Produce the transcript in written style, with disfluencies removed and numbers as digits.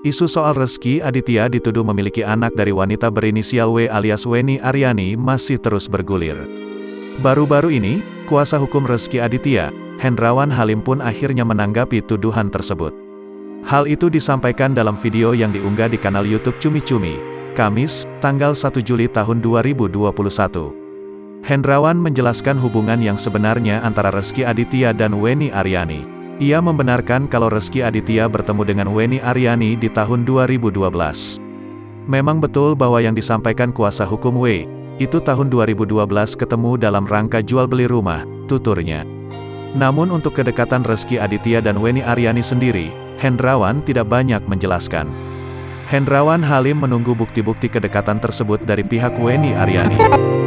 Isu soal Rezky Aditya dituduh memiliki anak dari wanita berinisial W alias Weni Aryani masih terus bergulir. Baru-baru ini, kuasa hukum Rezky Aditya, Hendrawan Halim pun akhirnya menanggapi tuduhan tersebut. Hal itu disampaikan dalam video yang diunggah di kanal YouTube Cumi Cumi, Kamis, tanggal 1 Juli tahun 2021. Hendrawan menjelaskan hubungan yang sebenarnya antara Rezky Aditya dan Weni Aryani. Ia membenarkan kalau Rezky Aditya bertemu dengan Weni Aryani di tahun 2012. Memang betul bahwa yang disampaikan kuasa hukum W, itu tahun 2012 ketemu dalam rangka jual beli rumah, tuturnya. Namun untuk kedekatan Rezky Aditya dan Weni Aryani sendiri, Hendrawan tidak banyak menjelaskan. Hendrawan Halim menunggu bukti-bukti kedekatan tersebut dari pihak Weni Aryani.